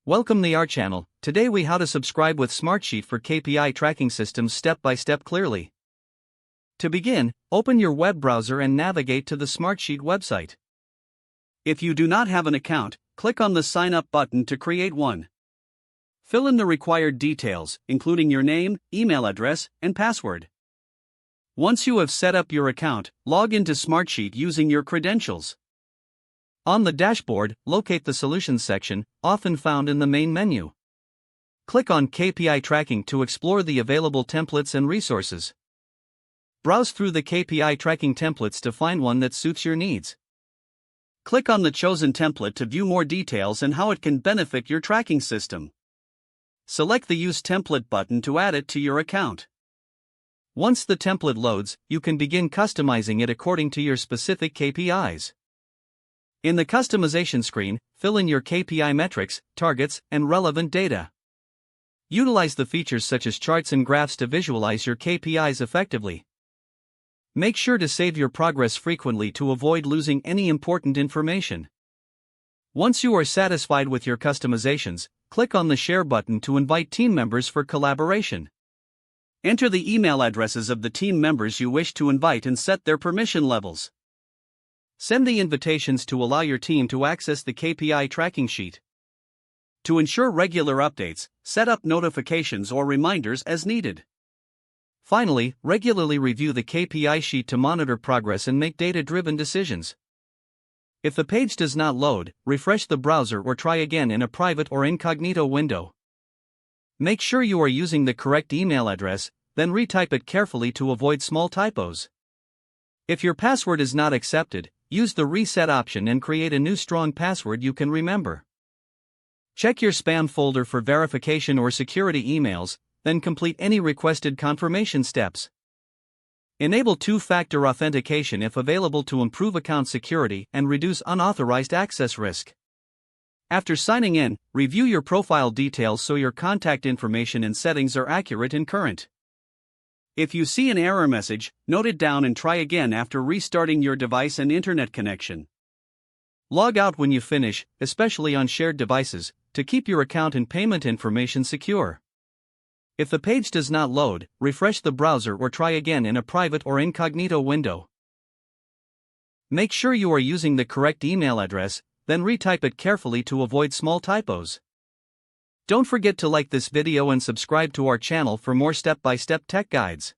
Welcome to our channel. Today we how to subscribe with Smartsheet for KPI tracking systems step by step clearly. To begin, open your web browser and navigate to the Smartsheet website. If you do not have an account, click on the Sign Up button to create one. Fill in the required details, including your name, email address, and password. Once you have set up your account, log into Smartsheet using your credentials. On the dashboard, locate the Solutions section, often found in the main menu. Click on KPI Tracking to explore the available templates and resources. Browse through the KPI tracking templates to find one that suits your needs. Click on the chosen template to view more details and how it can benefit your tracking system. Select the Use Template button to add it to your account. Once the template loads, you can begin customizing it according to your specific KPIs. In the customization screen, fill in your KPI metrics, targets, and relevant data. Utilize the features such as charts and graphs to visualize your KPIs effectively. Make sure to save your progress frequently to avoid losing any important information. Once you are satisfied with your customizations, click on the Share button to invite team members for collaboration. Enter the email addresses of the team members you wish to invite and set their permission levels. Send the invitations to allow your team to access the KPI tracking sheet. To ensure regular updates, set up notifications or reminders as needed. Finally, regularly review the KPI sheet to monitor progress and make data-driven decisions. If the page does not load, refresh the browser or try again in a private or incognito window. Make sure you are using the correct email address, then retype it carefully to avoid small typos. If your password is not accepted, use the reset option and create a new strong password you can remember. Check your spam folder for verification or security emails, then complete any requested confirmation steps. Enable two-factor authentication if available to improve account security and reduce unauthorized access risk. After signing in, review your profile details so your contact information and settings are accurate and current. If you see an error message, note it down and try again after restarting your device and internet connection. Log out when you finish, especially on shared devices, to keep your account and payment information secure. If the page does not load, refresh the browser or try again in a private or incognito window. Make sure you are using the correct email address, then retype it carefully to avoid small typos. Don't forget to like this video and subscribe to our channel for more step-by-step tech guides.